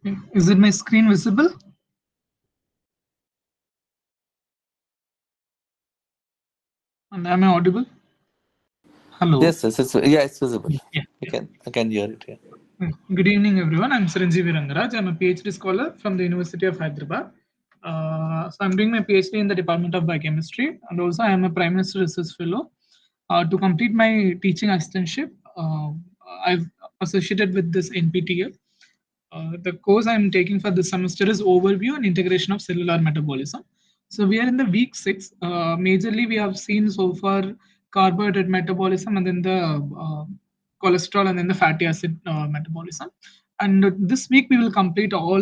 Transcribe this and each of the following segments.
Is it my screen visible? And am I audible? Hello. Yes, yes, it's visible. Yeah. I can hear it. Yeah. Good evening, everyone. I'm Saranjeev Rangaraj. I'm a PhD scholar from the University of Hyderabad. So I'm doing my PhD in the Department of Biochemistry, and also I am a Prime Minister Research Fellow. To complete my teaching assistantship, I've associated with this NPTL. The course I'm taking for this semester is Overview and Integration of Cellular Metabolism. So we are in the week 6. Majorly, we have seen so far carbohydrate metabolism and then the cholesterol and then the fatty acid metabolism. And this week, we will complete all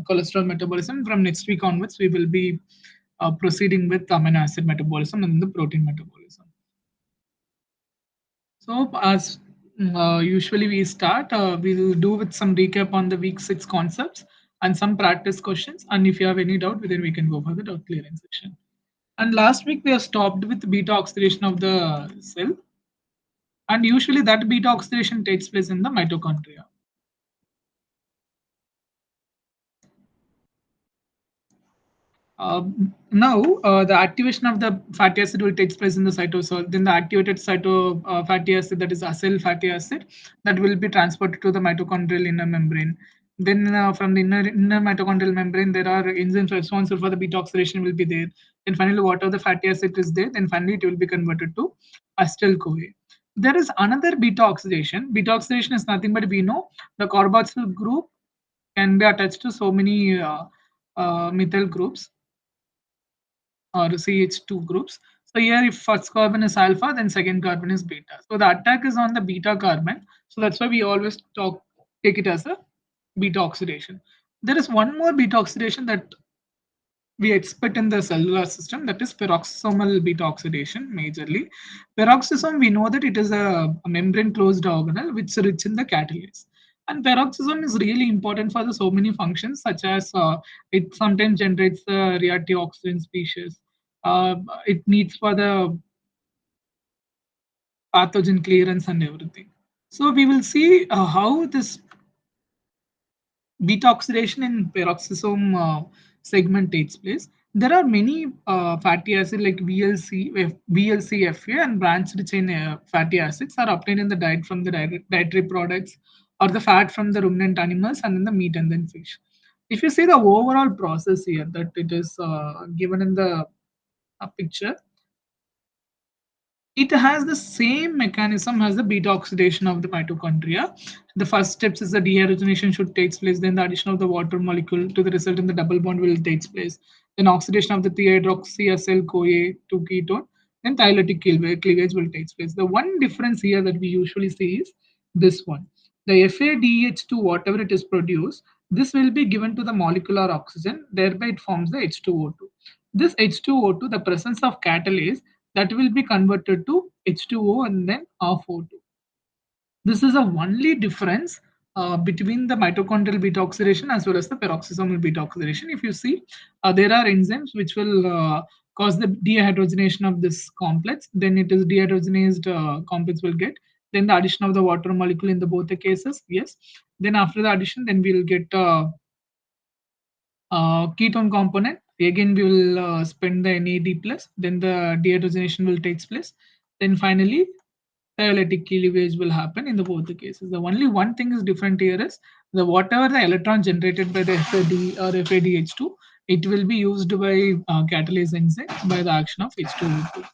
cholesterol metabolism. From next week onwards, we will be proceeding with amino acid metabolism and the protein metabolism. So, as usually we start, we'll do with some recap on the week 6 concepts and some practice questions. And if you have any doubt, then we can go for the doubt clearing section. And last week we have stopped with beta oxidation of the cell, and usually that beta oxidation takes place in the mitochondria. Now, the activation of the fatty acid will take place in the cytosol. Then the activated fatty acid, that is acyl fatty acid, that will be transported to the mitochondrial inner membrane. Then from the inner mitochondrial membrane, there are enzymes responsible for the beta oxidation will be there. Then finally, whatever the fatty acid is there, then finally it will be converted to acetyl CoA. There is another beta oxidation. Beta oxidation is nothing but we know the carboxyl group can be attached to so many methyl groups or CH2 groups. So here if first carbon is alpha, then second carbon is beta. So the attack is on the beta carbon. So that's why we always take it as a beta oxidation. There is one more beta oxidation that we expect in the cellular system, that is peroxisomal beta oxidation majorly. Peroxisome, we know that it is a membrane closed organelle which is rich in the catalase. And peroxisome is really important for the so many functions, such as it sometimes generates the reactive oxygen species. It needs for the pathogen clearance and everything. So we will see how this beta oxidation in peroxisome segment takes place. There are many fatty acids like VLCFA and branched chain fatty acids are obtained in the diet from the dietary products or the fat from the ruminant animals and then the meat and then fish. If you see the overall process here that it is given in the picture, it has the same mechanism as the beta oxidation of the mitochondria. The first steps is the dehydrogenation should take place, then the addition of the water molecule to the result in the double bond will take place. Then oxidation of the thiohydroxyacyl CoA to ketone, then thylatic cleavage will take place. The one difference here that we usually see is this one. The FADH2, whatever it is produced, this will be given to the molecular oxygen, thereby it forms the H2O2. This H2O2, the presence of catalase, that will be converted to H2O and then R4. This is the only difference between the mitochondrial beta oxidation as well as the peroxisomal beta oxidation. If you see, there are enzymes which will cause the dehydrogenation of this complex. Then it is dehydrogenized complex will get. Then the addition of the water molecule in the both the cases, yes. Then after the addition, then we will get ketone component. Again, we will spend the NAD plus. Then the dehydrogenation will take place. Then finally, dialectic cleavage will happen in the both the cases. The only one thing is different here is the whatever the electron generated by the FAD or FADH2, it will be used by catalase enzyme by the action of H2O2.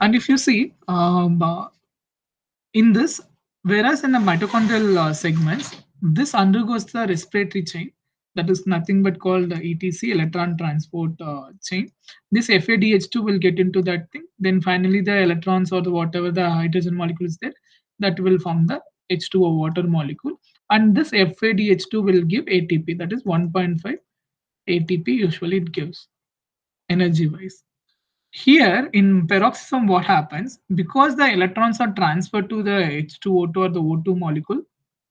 And if you see, in this, whereas in the mitochondrial segments, this undergoes the respiratory chain, that is nothing but called the ETC, electron transport chain. This FADH2 will get into that thing. Then finally, the electrons or the whatever the hydrogen molecule is there, that will form the H2O water molecule. And this FADH2 will give ATP, that is 1.5 ATP usually it gives energy wise. Here in peroxisome, what happens? Because the electrons are transferred to the H2O2 or the O2 molecule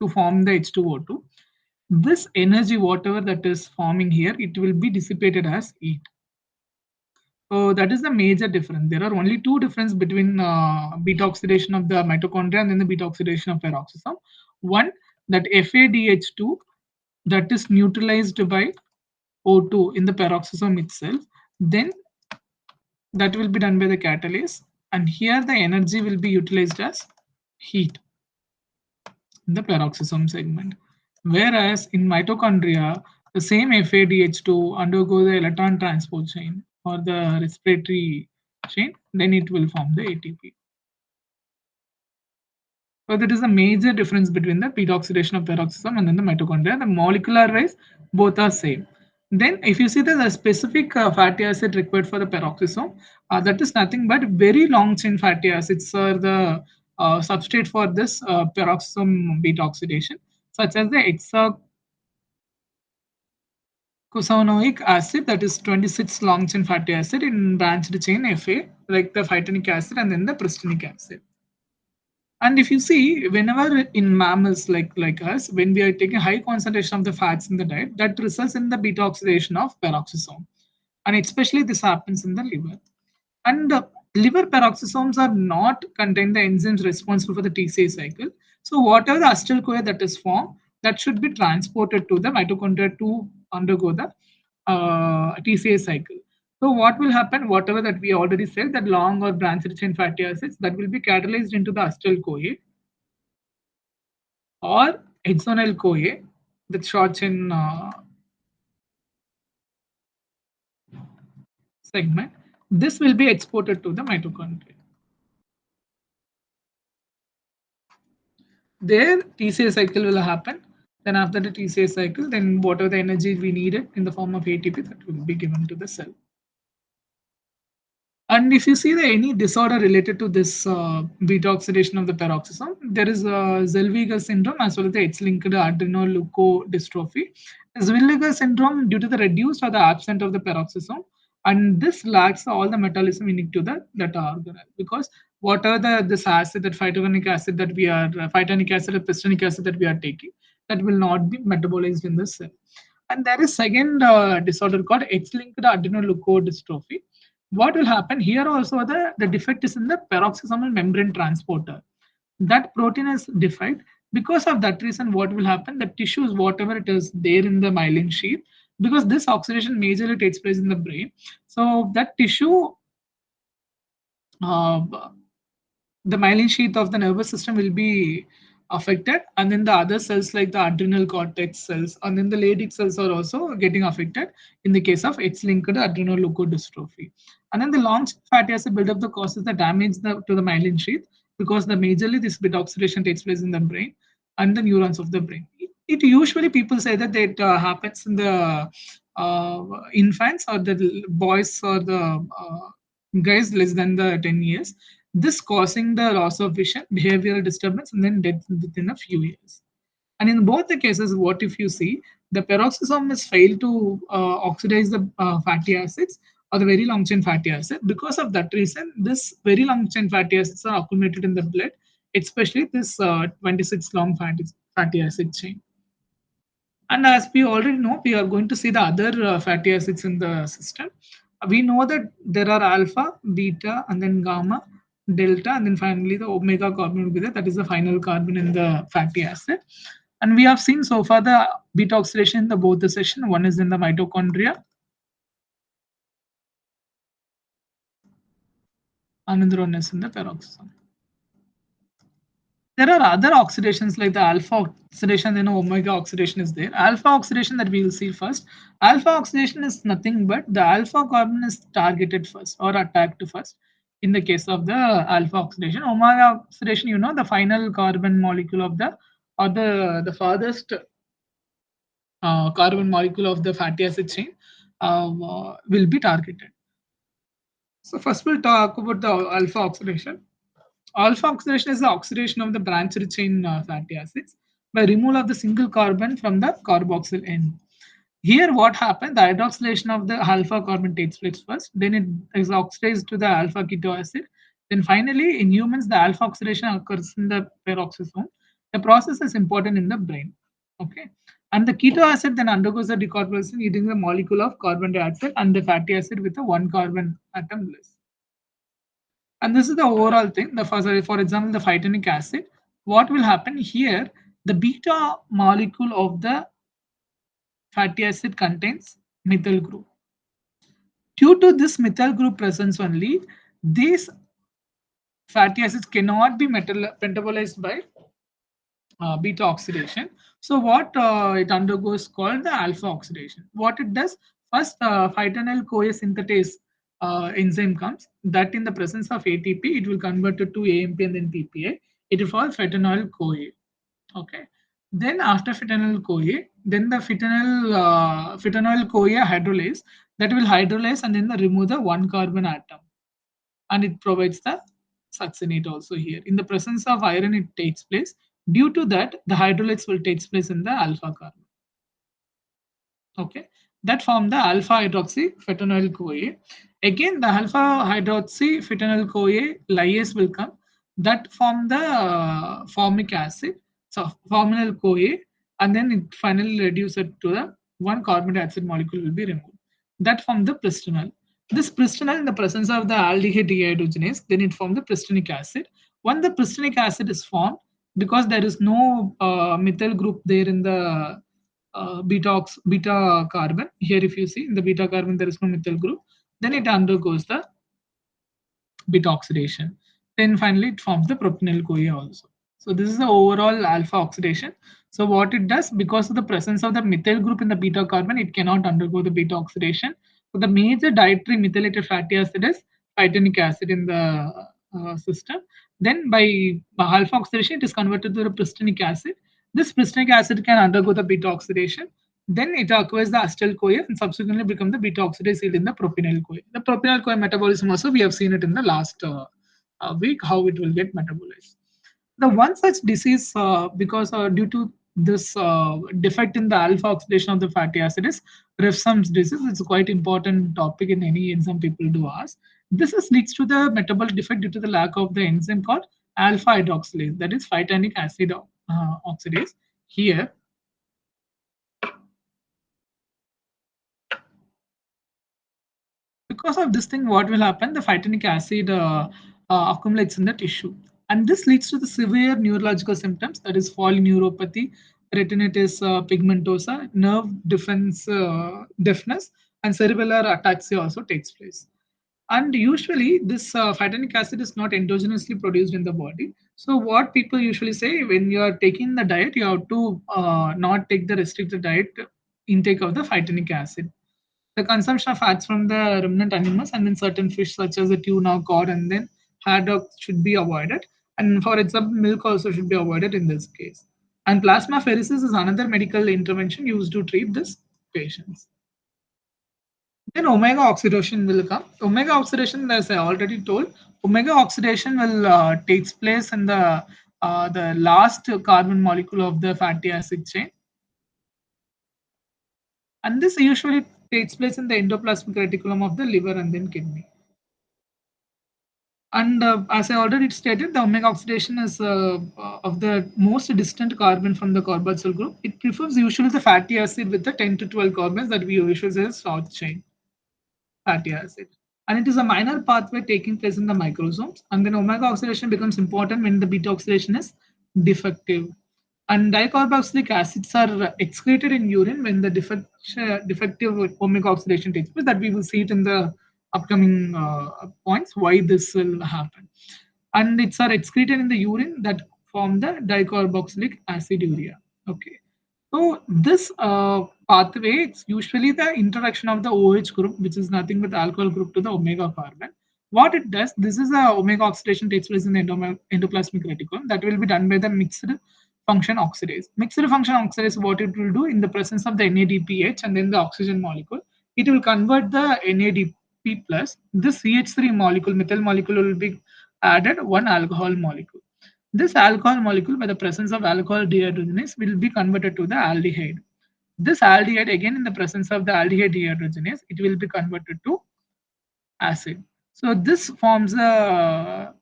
to form the H2O2, this energy, whatever that is forming here, it will be dissipated as heat. So that is the major difference. There are only two difference between beta oxidation of the mitochondria and then the beta oxidation of peroxisome. One, that FADH2, that is neutralized by O2 in the peroxisome itself. Then that will be done by the catalase, and here the energy will be utilized as heat in the peroxisome segment. Whereas in mitochondria, the same FADH2 undergo the electron transport chain or the respiratory chain, then it will form the ATP. So that is a major difference between the beta oxidation of peroxisome and then the mitochondria. The molecular wise, both are same. Then, if you see the specific fatty acid required for the peroxisome, that is nothing but very long chain fatty acids are the substrate for this peroxisome beta oxidation, such as the hexacosanoic acid, that is 26 long chain fatty acid in branched chain Fa, like the phytonic acid and then the pristinic acid. And if you see, whenever in mammals like us, when we are taking high concentration of the fats in the diet, that results in the beta oxidation of peroxisome, and especially this happens in the liver. And liver peroxisomes are not contain the enzymes responsible for the TCA cycle. So whatever the acetyl CoA that is formed, that should be transported to the mitochondria to undergo the TCA cycle. So what will happen? Whatever that we already said, that long or branched chain fatty acids that will be catalyzed into the acetyl CoA or hexonyl CoA, the short chain segment. This will be exported to the mitochondria. There TCA cycle will happen. Then after the TCA cycle, then whatever the energy we needed in the form of ATP, that will be given to the cell. And if you see the any disorder related to this beta oxidation of the peroxisome, there is a Zellweger syndrome as well as the X-linked adrenoleukodystrophy. Zellweger syndrome due to the reduced or the absent of the peroxisome, and this lacks all the metabolism unique to the that organelle, because whatever the this acid, that phytonic acid that we are phytonic acid or pristinic acid that we are taking, that will not be metabolized in the cell. And there is second disorder called X-linked adrenoleukodystrophy. What will happen here also, the defect is in the peroxisomal membrane transporter. That protein is defect. Because of that reason, what will happen, the tissues whatever it is there in the myelin sheath, because this oxidation majorly takes place in the brain, so that tissue, uh, the myelin sheath of the nervous system will be affected, and then the other cells like the adrenal cortex cells and then the Leydig cells are also getting affected in the case of X-linked adrenoleukodystrophy. And then the long fatty acid buildup that causes the damage to the myelin sheath, because the majorly this beta oxidation takes place in the brain and the neurons of the brain. It usually people say that it happens in the infants or the boys or the guys less than the 10 years, this causing the loss of vision, behavioral disturbance, and then death within a few years. And in both the cases, what if you see the peroxisome is failed to oxidize the fatty acids or the very long chain fatty acid. Because of that reason, this very long chain fatty acids are accumulated in the blood, especially this 26 long fatty acid chain. And as we already know, we are going to see the other fatty acids in the system. We know that there are alpha, beta, and then gamma, delta, and then finally the omega carbon will be there. That is the final carbon in the fatty acid. And we have seen so far the beta oxidation in the both the session. One is in the mitochondria, another one is in the peroxisome. There are other oxidations like the alpha oxidation, then omega oxidation is there. Alpha oxidation that we will see first. Alpha oxidation is nothing but the alpha carbon is targeted first or attacked first in the case of the alpha oxidation. Omega oxidation, you know, the final carbon molecule of the or the farthest carbon molecule of the fatty acid chain will be targeted. So first we'll talk about the alpha oxidation. Alpha oxidation is the oxidation of the branched chain fatty acids by removal of the single carbon from the carboxyl end. Here, what happened? The hydroxylation of the alpha carbon takes place first, then it is oxidized to the alpha keto acid. Then finally, in humans, the alpha oxidation occurs in the peroxisome. The process is important in the brain. Okay, And the keto acid then undergoes the decarboxylation, eating the molecule of carbon dioxide and the fatty acid with a one carbon atom less. And this is the overall thing. For example, the phytonic acid. What will happen here? The beta molecule of the fatty acid contains methyl group. Due to this methyl group presence only, these fatty acids cannot be metabolized by beta oxidation. So what it undergoes called the alpha oxidation. What it does, first phytonyl CoA synthetase enzyme comes, that in the presence of ATP it will convert it to AMP and then TPA. It will form phytonyl CoA. Okay. Then after phytonyl CoA, then the phytonyl CoA hydrolase, that will hydrolyze and then remove the one carbon atom, and it provides the succinate also here. In the presence of iron, it takes place. Due to that, the hydrolysis will take place in the alpha carbon. Okay, that form the alpha hydroxy phenol CoA. Again, the alpha hydroxy phenol CoA lyase will come, that form the formic acid, so forminyl CoA, and then it finally reduce it to the one carbon dioxide molecule will be removed, that form the pristonyl. This pristonyl in the presence of the aldehyde dehydrogenase, then it forms the pristonic acid. When the pristonic acid is formed, because there is no methyl group there in the beta carbon. Here, if you see in the beta carbon, there is no methyl group. Then it undergoes the beta oxidation. Then finally, it forms the propionyl CoA also. So this is the overall alpha oxidation. So what it does, because of the presence of the methyl group in the beta carbon, it cannot undergo the beta oxidation. So the major dietary methylated fatty acid is phytonic acid in the system. Then by alpha oxidation, it is converted to the pristonic acid. This pristonic acid can undergo the beta oxidation. Then it acquires the acetyl CoA and subsequently become the beta oxidase yield in the propanyl CoA. The propanyl CoA metabolism also we have seen it in the last week how it will get metabolized. The one such disease, because due to this defect in the alpha oxidation of the fatty acid, is Refsum's disease. It's a quite important topic in any enzyme people do ask. This is leads to the metabolic defect due to the lack of the enzyme called alpha hydroxylase, that is phytonic acid oxidase. Here, because of this thing, what will happen? The phytonic acid accumulates in the tissue, and this leads to the severe neurological symptoms, that is polyneuropathy, retinitis pigmentosa, nerve defense deafness, and cerebellar ataxia also takes place. And usually, this phytonic acid is not endogenously produced in the body. So, what people usually say, when you are taking the diet, you have to not take the restricted diet intake of the phytonic acid. The consumption of fats from the ruminant animals and then certain fish such as the tuna, cod, and then haddock should be avoided. And for example, milk also should be avoided in this case. And plasmapheresis is another medical intervention used to treat this patients. Then omega oxidation will come. Omega oxidation, as I already told, omega oxidation will takes place in the last carbon molecule of the fatty acid chain, and this usually takes place in the endoplasmic reticulum of the liver and then kidney. And as I already stated, the omega oxidation is of the most distant carbon from the carboxyl group. It prefers usually the fatty acid with the 10 to 12 carbons that we usually say is short chain fatty acid. And it is a minor pathway taking place in the microsomes. And then omega oxidation becomes important when the beta oxidation is defective. And dicarboxylic acids are excreted in urine when the defective omega oxidation takes place. That we will see it in the upcoming points why this will happen. And it's are excreted in the urine that form the dicarboxylic acid urea. Okay. So this pathway, it's usually the interaction of the OH group, which is nothing but the alcohol group to the omega carbon. What it does, this is a omega oxidation takes place in the endoplasmic reticulum, that will be done by the mixed function oxidase. Mixed function oxidase, what it will do in the presence of the NADPH and then the oxygen molecule, it will convert the NADP plus. This CH3 molecule, methyl molecule, will be added one alcohol molecule. This alcohol molecule, by the presence of alcohol dehydrogenase, will be converted to the aldehyde. This aldehyde, again in the presence of the aldehyde dehydrogenase, it will be converted to acid. So this forms a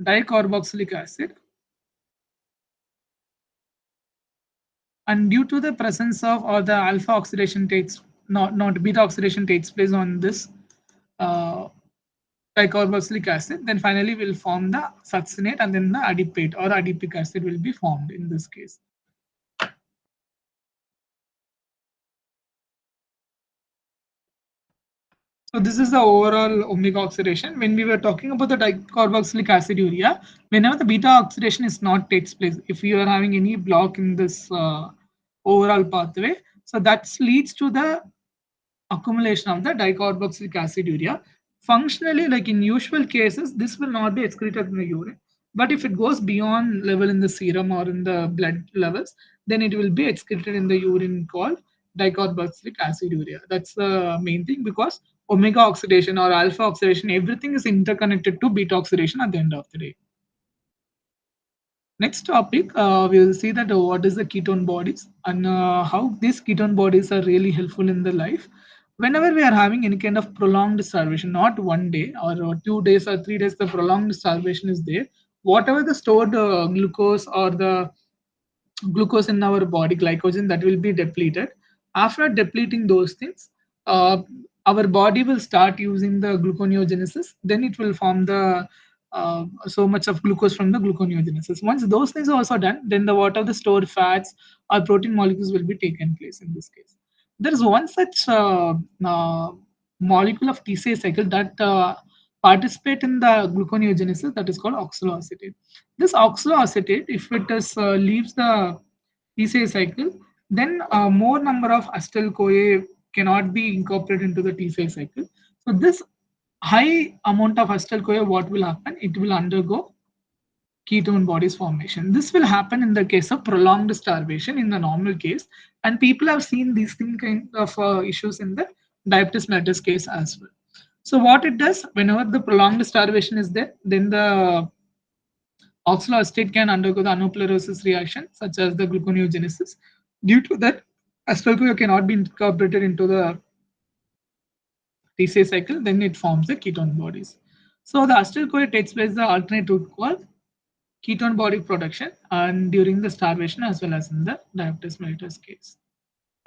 dicarboxylic acid, And due to the presence of or the alpha oxidation takes not beta oxidation takes place on this uh, dicarboxylic acid, then finally will form the succinate and then the adipate or adipic acid will be formed in this case. So this is the overall omega oxidation. When we were talking about the dicarboxylic acid urea, whenever the beta oxidation is not takes place, if you are having any block in this overall pathway, so that leads to the accumulation of the dicarboxylic acid urea. Functionally, like in usual cases, this will not be excreted in the urine. But if it goes beyond level in the serum or in the blood levels, then it will be excreted in the urine called dicarboxylic acid urea. That's the main thing because omega oxidation or alpha oxidation, everything is interconnected to beta oxidation at the end of the day. Next topic, we will see that what is the ketone bodies and how these ketone bodies are really helpful in the life. Whenever we are having any kind of prolonged starvation, not 1 day or 2 days or 3 days, the prolonged starvation is there. Whatever the stored glucose or the glucose in our body, glycogen, that will be depleted. After depleting those things, uh, our body will start using the gluconeogenesis. Then it will form the so much of glucose from the gluconeogenesis. Once those things are also done, then the what are the stored fats or protein molecules will be taken place in this case. There is one such molecule of TCA cycle that participate in the gluconeogenesis, that is called oxaloacetate. This oxaloacetate, if it is leaves the TCA cycle, then more number of acetyl CoA cannot be incorporated into the TCA cycle. So this high amount of acetyl CoA, what will happen? It will undergo ketone bodies formation. This will happen in the case of prolonged starvation in the normal case, and people have seen these thing kind of issues in the diabetes mellitus case as well. So what it does, whenever the prolonged starvation is there, then the oxaloacetate can undergo the anuclearosis reaction, such as the gluconeogenesis. Due to that, acetyl cannot be incorporated into the TCA cycle, then it forms the ketone bodies. So the acetyl takes place the alternate route called ketone body production and during the starvation as well as in the diabetes mellitus case.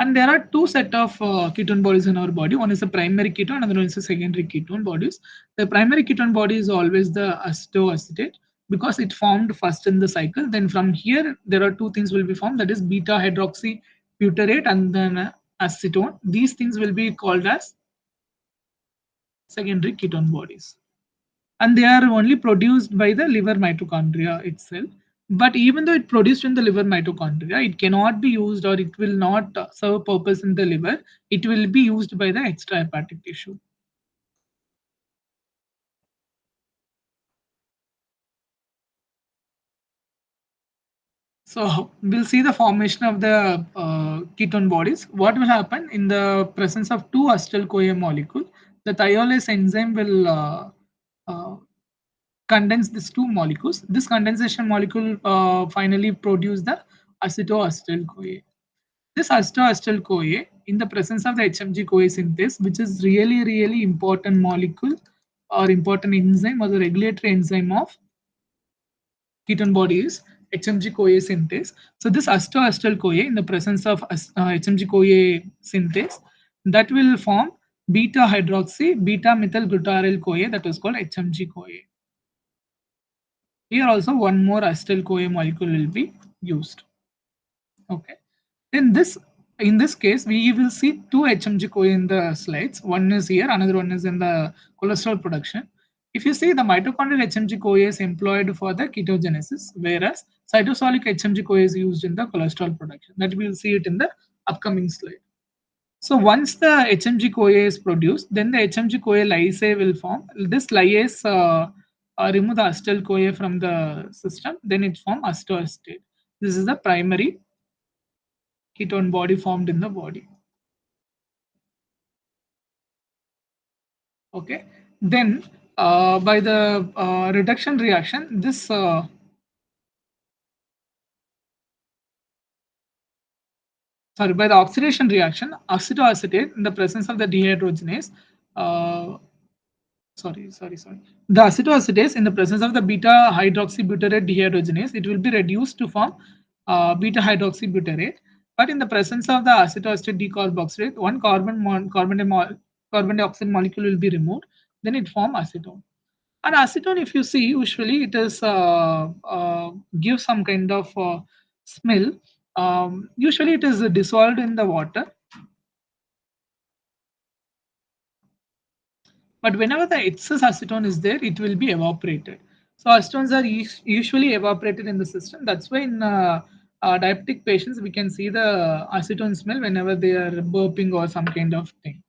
And there are two set of ketone bodies in our body. One is the primary ketone, another one is the secondary ketone bodies. The primary ketone body is always the acetoacetate because it formed first in the cycle. Then from here, there are two things will be formed. That is beta hydroxy butyrate and then acetone. These things will be called as secondary ketone bodies, and they are only produced by the liver mitochondria itself. But even though it produced in the liver mitochondria, it cannot be used or it will not serve purpose in the liver. It will be used by the extrahepatic tissue. So we'll see the formation of the ketone bodies. What will happen in the presence of two acetyl CoA molecule? The thiolase enzyme will uh, condense these two molecules. This condensation molecule finally produce the acetoacetyl CoA. This acetoacetyl CoA, in the presence of the HMG CoA synthase, which is really important molecule or important enzyme or the regulatory enzyme of ketone body is HMG CoA synthase. So this acetoacetyl CoA, in the presence of HMG CoA synthase, that will form beta hydroxy beta methyl glutaryl CoA, that is called HMG CoA. Here also one more acetyl CoA molecule will be used. Okay. In this case, we will see two HMG CoA in the slides. One is here, another one is in the cholesterol production. If you see, the mitochondrial HMG CoA is employed for the ketogenesis, whereas cytosolic HMG CoA is used in the cholesterol production. That we will see it in the upcoming slide. So once the HMG CoA is produced, then the HMG CoA lyase will form. This lyase remove the acetyl CoA from the system, then it form acetoacetate. This is the primary ketone body formed in the body. Okay. Then by the reduction reaction, this sorry, by the oxidation reaction, acetoacetate in the presence of the dehydrogenase, uh, sorry. The acetoacetate in the presence of the beta hydroxybutyrate dehydrogenase, it will be reduced to form beta hydroxybutyrate. But in the presence of the acetoacetate decarboxylate, one carbon dioxide molecule will be removed, then it forms acetone. And acetone, if you see, usually it is gives some kind of smell. Usually, it is dissolved in the water, but whenever the excess acetone is there, it will be evaporated. So acetones are usually evaporated in the system. That's why in diabetic patients we can see the acetone smell whenever they are burping or some kind of thing.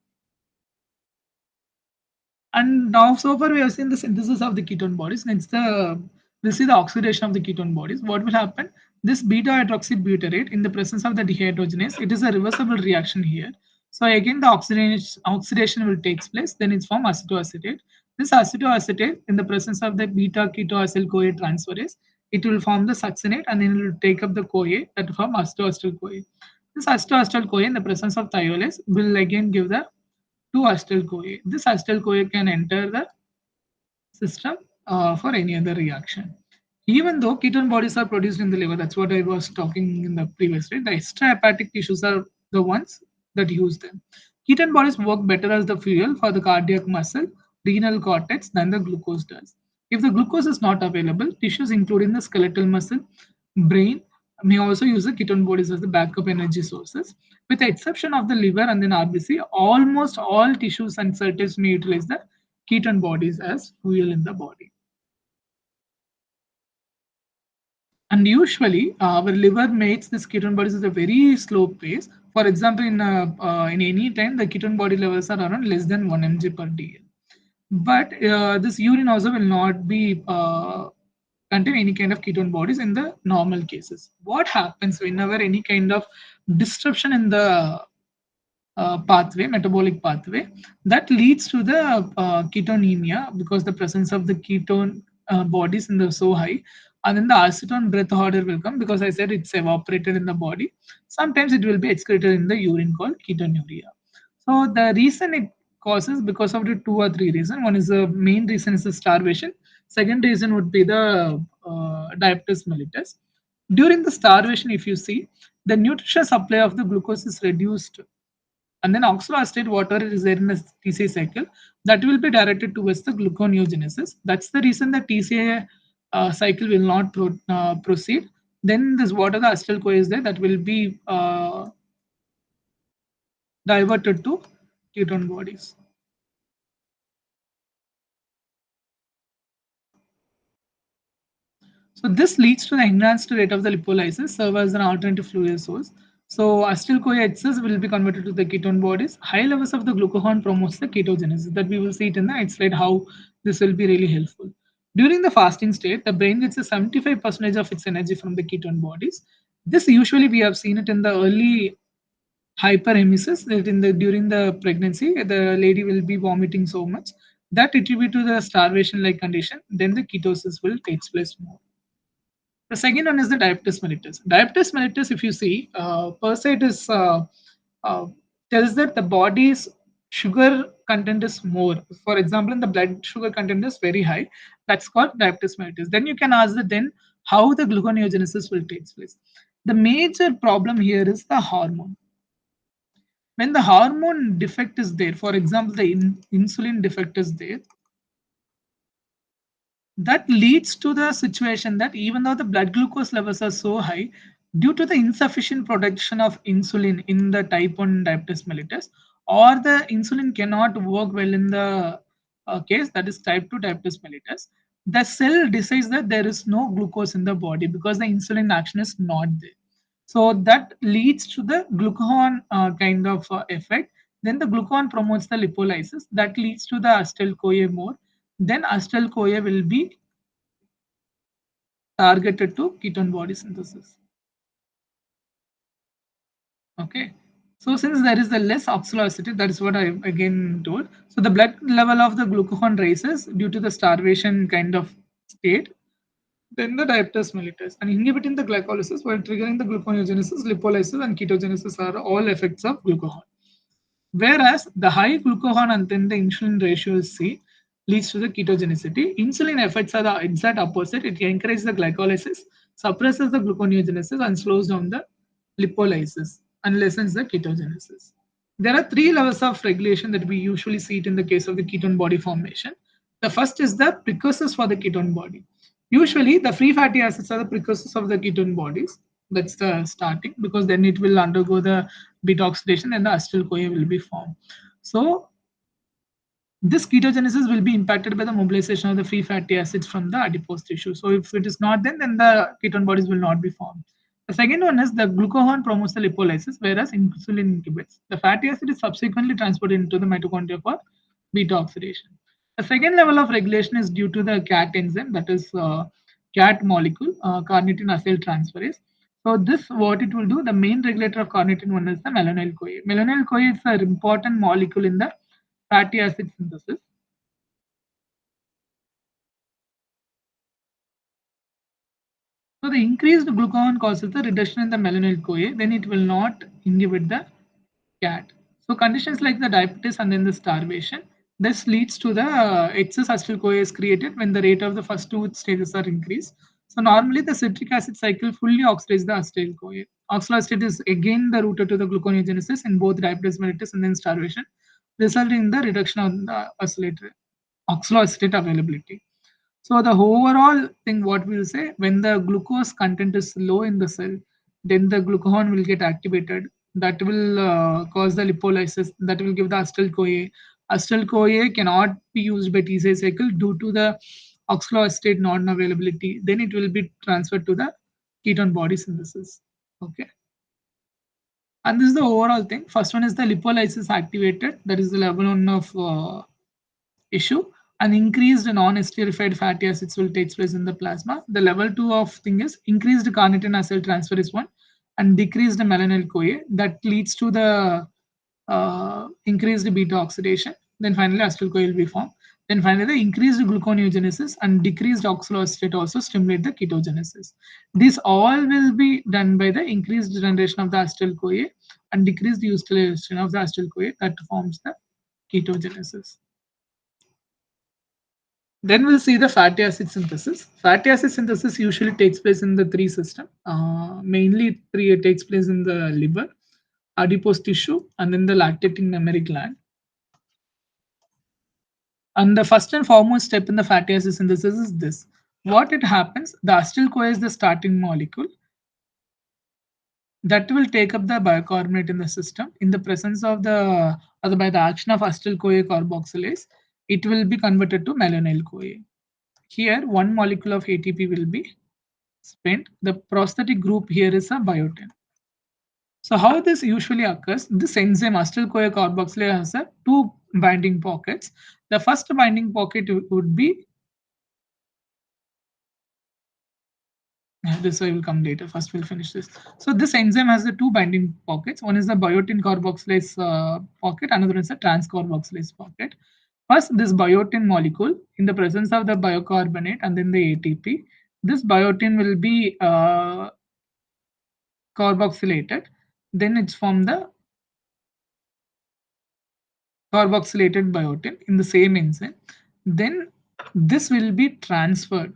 And now, so far, we have seen the synthesis of the ketone bodies. Next, we'll see the oxidation of the ketone bodies. What will happen? This beta hydroxybutyrate, in the presence of the dehydrogenase, it is a reversible reaction here. So again, the oxidation will take place. Then it's formed acetoacetate. This acetoacetate, in the presence of the beta ketoacyl CoA transferase, it will form the succinate, and then it will take up the CoA that form acetoacetyl CoA. This acetoacetyl CoA, in the presence of thiolase, will again give the to acetyl CoA. This acetyl CoA can enter the system for any other reaction. Even though ketone bodies are produced in the liver, that's what I was talking in the previous slide, the extrahepatic tissues are the ones that use them. Ketone bodies work better as the fuel for the cardiac muscle, renal cortex than the glucose does. If the glucose is not available, tissues including the skeletal muscle, brain may also use the ketone bodies as the backup energy sources. With the exception of the liver and then RBC, almost all tissues and cells may utilize the ketone bodies as fuel in the body. And usually, our liver makes this ketone bodies at a very slow pace. For example, in any time, the ketone body levels are around less than 1 mg per dl. But this urine also will not be contain any kind of ketone bodies in the normal cases. What happens whenever any kind of disruption in the pathway, metabolic pathway, that leads to the ketonemia, because the presence of the ketone bodies in the so high, and then the acetone breath order will come, because I said it's evaporated in the body. Sometimes it will be excreted in the urine called ketonuria. So the reason it causes, because of the two or three reasons. One is the main reason is the starvation. Second reason would be the diabetes mellitus. During the starvation, if you see, the nutrition supply of the glucose is reduced, and then oxaloacetate water is there in the TCA cycle, that will be directed towards the gluconeogenesis. That's the reason the TCA cycle will not proceed. Then this water, the acetyl CoA is there, that will be diverted to ketone bodies. So this leads to the enhanced rate of the lipolysis, serve as an alternative fluid source. So acetyl-CoA excess will be converted to the ketone bodies. High levels of the glucagon promotes the ketogenesis. That we will see it in the next slide how this will be really helpful. During the fasting state, the brain gets a 75% of its energy from the ketone bodies. This usually we have seen it in the early hyperemesis, that in the during the pregnancy the lady will be vomiting so much, that attribute to the starvation like condition, then the ketosis will take place more. The second one is the diabetes mellitus. Diabetes mellitus, if you see, per se it is uh, tells that the body's sugar content is more. For example, in the blood sugar content is very high. That's called diabetes mellitus. Then you can ask that then how the gluconeogenesis will take place. The major problem here is the hormone. When the hormone defect is there, for example, the insulin defect is there, that leads to the situation that even though the blood glucose levels are so high, due to the insufficient production of insulin in the type 1 diabetes mellitus, or the insulin cannot work well in the case that is type 2 diabetes mellitus, the cell decides that there is no glucose in the body because the insulin action is not there. So that leads to the glucagon kind of effect. Then the glucagon promotes the lipolysis, that leads to the acetyl CoA more. Then acetyl CoA will be targeted to ketone body synthesis. Okay. So since there is the less oxaloacetate, that is what I again told. So the blood level of the glucagon rises due to the starvation kind of state. Then the diabetes mellitus, and inhibiting the glycolysis while triggering the gluconeogenesis, lipolysis, and ketogenesis are all effects of glucagon. Whereas the high glucagon and then the insulin ratio is C leads to the ketogenicity. Insulin effects are the exact opposite. It encourages the glycolysis, suppresses the gluconeogenesis, and slows down the lipolysis. and lessens the ketogenesis. There are three levels of regulation that we usually see it in the case of the ketone body formation. The first is the precursors for the ketone body. Usually, the free fatty acids are the precursors of the ketone bodies. That's the starting, because then it will undergo the beta oxidation and the acetyl CoA will be formed. So this ketogenesis will be impacted by the mobilization of the free fatty acids from the adipose tissue. So if it is not then the ketone bodies will not be formed. The second one is the glucagon promotes the lipolysis, whereas insulin inhibits. The fatty acid is subsequently transported into the mitochondria for beta oxidation. The second level of regulation is due to the CAT enzyme, that is CAT molecule, carnitine acyl transferase. So this, what it will do, the main regulator of carnitine one is the malonyl CoA. Malonyl CoA is an important molecule in the fatty acid synthesis. So the increased glucagon causes the reduction in the malonyl CoA, then it will not inhibit the CAT. So conditions like the diabetes and then the starvation, this leads to the excess acetyl CoA is created when the rate of the first two stages are increased. So normally the citric acid cycle fully oxidizes the acetyl CoA. Oxaloacetate is again the route to the gluconeogenesis in both diabetes mellitus and then starvation, resulting in the reduction of the oxaloacetate availability. So the overall thing, what we'll say, when the glucose content is low in the cell, then the glucagon will get activated. That will cause the lipolysis. That will give the acetyl CoA. Acetyl CoA cannot be used by T cell cycle due to the oxaloacetate non-availability. Then it will be transferred to the ketone body synthesis. Okay. And this is the overall thing. First one is the lipolysis activated. That is the level one of issue. An increased non-esterified fatty acids will take place in the plasma. The level 2 of thing is increased carnitine acyl transfer is one, and decreased malonyl CoA that leads to the increased beta oxidation. Then finally acetyl CoA will be formed. Then finally the increased gluconeogenesis and decreased oxaloacetate also stimulate the ketogenesis. This all will be done by the increased generation of the acetyl CoA and decreased utilization of the acetyl CoA that forms the ketogenesis. Then we'll see the fatty acid synthesis. Fatty acid synthesis usually takes place in the three system. Mainly three, it takes place in the liver, adipose tissue, and then the lactating mammary gland. And the first and foremost step in the fatty acid synthesis is this. What it happens, the acetyl CoA is the starting molecule that will take up the bicarbonate in the system in the presence of the, or by the action of acetyl CoA carboxylase, it will be converted to malonyl CoA. Here, one molecule of ATP will be spent. The prosthetic group here is a biotin. So how this usually occurs, this enzyme acetyl-CoA carboxylase has a two binding pockets. The first binding pocket would be, this I will come later. First, we'll finish this. So this enzyme has the two binding pockets. One is the biotin carboxylase pocket, another is a trans carboxylase pocket. First, this biotin molecule, in the presence of the bicarbonate and then the ATP, this biotin will be carboxylated. Then it's from the carboxylated biotin in the same enzyme. Then this will be transferred.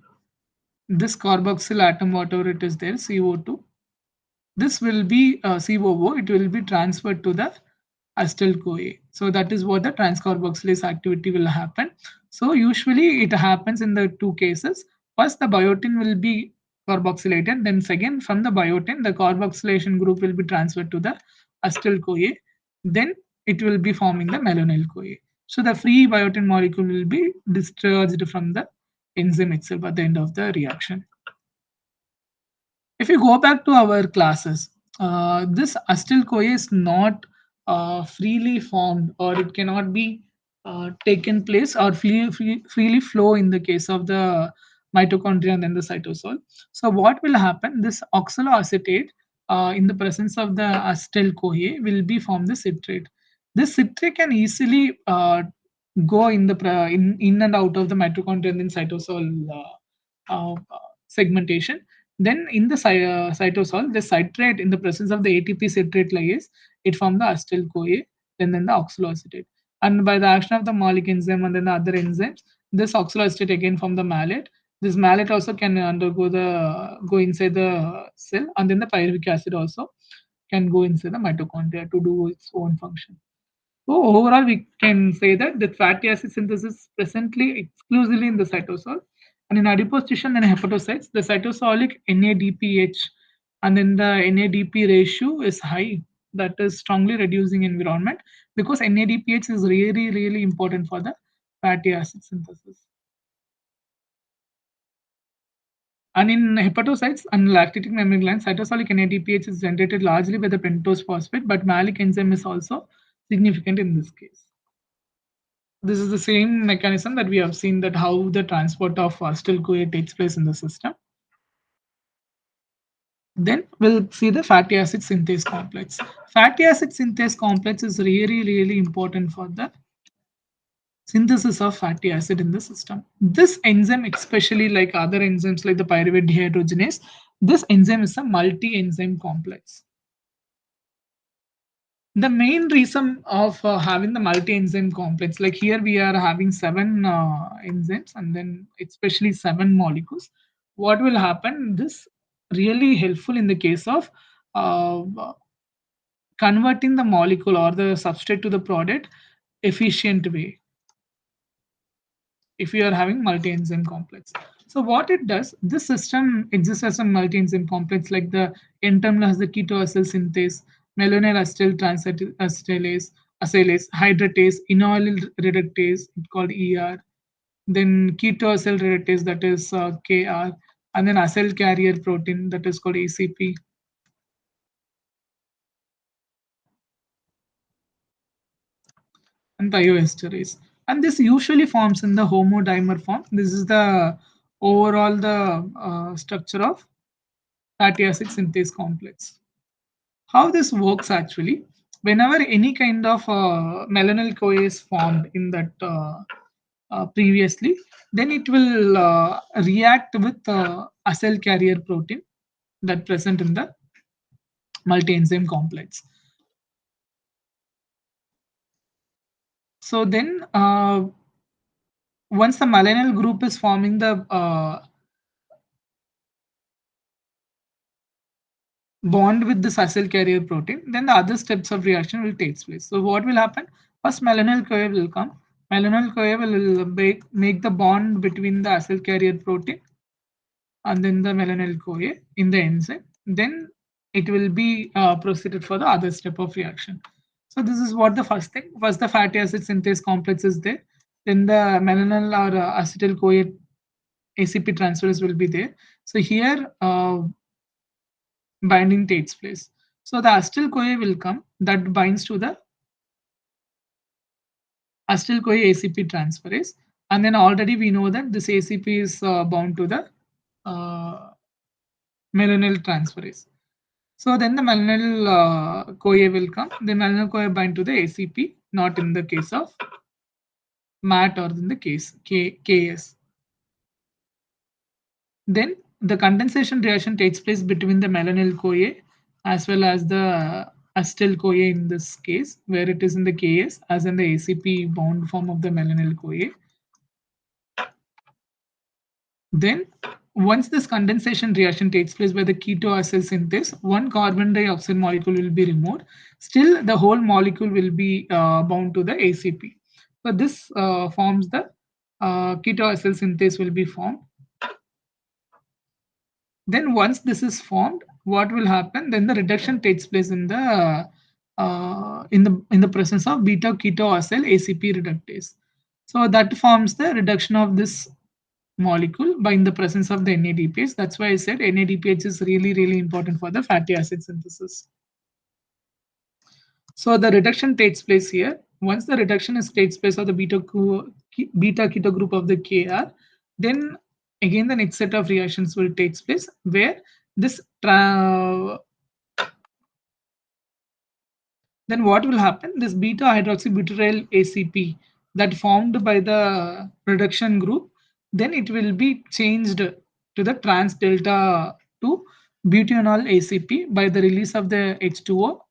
This carboxyl atom, whatever it is there, CO2, this will be COO, it will be transferred to the acetyl CoA. So that is what the transcarboxylase activity will happen. So usually it happens in the two cases. First, the biotin will be carboxylated. Then second, from the biotin, the carboxylation group will be transferred to the acetyl CoA. Then it will be forming the malonyl CoA. So the free biotin molecule will be discharged from the enzyme itself at the end of the reaction. If you go back to our classes, this acetyl CoA is not freely formed, or it cannot be taken place or freely flow in the case of the mitochondria and then the cytosol. So what will happen? This oxaloacetate in the presence of the acetyl CoA will be formed the citrate. This citrate can easily go in the in and out of the mitochondria and then cytosol segmentation. Then in the cytosol, the citrate in the presence of the ATP citrate ligase, it forms the acetyl CoA, then the oxaloacetate. And by the action of the malic enzyme and then the other enzymes, this oxaloacetate again from the malate. This malate also can undergo the go inside the cell, and then the pyruvic acid also can go inside the mitochondria to do its own function. So overall, we can say that the fatty acid synthesis is presently exclusively in the cytosol, and in adipose tissue and hepatocytes, the cytosolic NADPH and then the NADP ratio is high. That is strongly reducing environment because NADPH is really really important for the fatty acid synthesis. And in hepatocytes and lactic mammary glands, cytosolic NADPH is generated largely by the pentose phosphate, but malic enzyme is also significant in this case. This is the same mechanism that we have seen that how the transport of acetyl CoA takes place in the system. Then we'll see the fatty acid synthase complex. Fatty acid synthase complex is really, really important for the synthesis of fatty acid in the system. This enzyme, especially like other enzymes like the pyruvate dehydrogenase, this enzyme is a multi-enzyme complex. The main reason of having the multi-enzyme complex, like here we are having seven enzymes and then especially seven molecules. What will happen? This really helpful in the case of uh, converting the molecule or the substrate to the product efficient way if you are having multi-enzyme complex. So what it does, this system exists as a multi-enzyme complex like the N-terminal has the ketoacyl synthase, malonyl acetyl transacetylase, acylase, hydratase, enoyl reductase, it's called ER, then ketoacyl reductase that is KR, and then acyl carrier protein that is called ACP, and thioesterase. And this usually forms in the homodimer form. This is the overall the structure of fatty acid synthase complex. How this works actually, whenever any kind of malonyl CoA is formed in that previously, then it will react with acyl carrier protein that present in the multi-enzyme complex. So then once the malonyl group is forming the bond with this acyl carrier protein, then the other steps of reaction will take place. So what will happen? First, malonyl CoA will come. Malonyl CoA will make the bond between the acyl carrier protein and then the malonyl CoA in the enzyme. Then it will be proceeded for the other step of reaction. So this is what the first thing. First, the fatty acid synthase complex is there. Then the malonyl or acetyl CoA ACP transfers will be there. So here binding takes place. So the acetyl CoA will come that binds to the acetyl CoA ACP transferase, and then already we know that this ACP is bound to the uh, malonyl transferase. So then the malonyl CoA will come. The malonyl CoA bind to the ACP, not in the case of MAT or in the case KS. Then the condensation reaction takes place between the malonyl CoA as well as the acetyl CoA in this case, where it is in the Ks as in the ACP bound form of the malonyl CoA. Then once this condensation reaction takes place by the ketoacyl synthase, one carbon dioxide molecule will be removed. Still, the whole molecule will be bound to the ACP. So this forms the ketoacyl synthase will be formed. Then once this is formed, what will happen? Then the reduction takes place in the presence of beta ketoacyl ACP reductase. So that forms the reduction of this molecule by in the presence of the NADPH. That's why I said NADPH is really really important for the fatty acid synthesis. So the reduction takes place here. Once the reduction is takes place of the beta keto group of the KR, then again the next set of reactions will takes place where this then what will happen? This beta hydroxybutyryl ACP that formed by the reduction group, then it will be changed to the trans delta to butanol ACP by the release of the H2O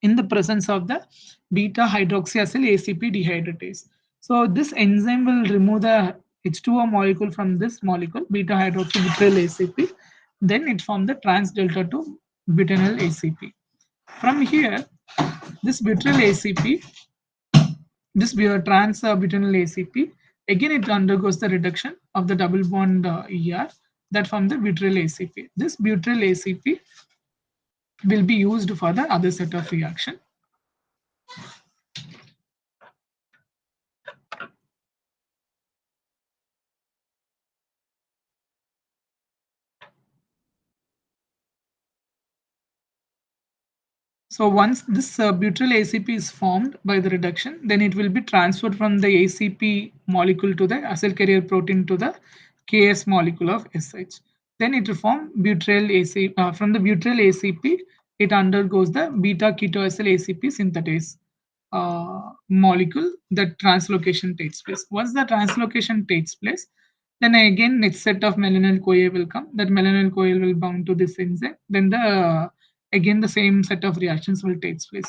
in the presence of the beta hydroxyacyl ACP dehydratase. So this enzyme will remove the H2O molecule from this molecule, beta hydroxybutyryl ACP. Then it forms the trans delta to butanol ACP. From here, this butyl ACP, this trans butyl ACP, again it undergoes the reduction of the double bond ER that from the butyl ACP. This butyl ACP will be used for the other set of reaction. So once this butyl ACP is formed by the reduction, then it will be transferred from the ACP molecule to the acyl carrier protein to the Ks molecule of SH. Then it will form butyl ACP. From the butyl ACP, it undergoes the beta ketoacyl ACP synthetase molecule. The translocation takes place. Once the translocation takes place, then again next set of melanin CoA will come. That melanin CoA will bound to this enzyme. Then the again the same set of reactions will take place.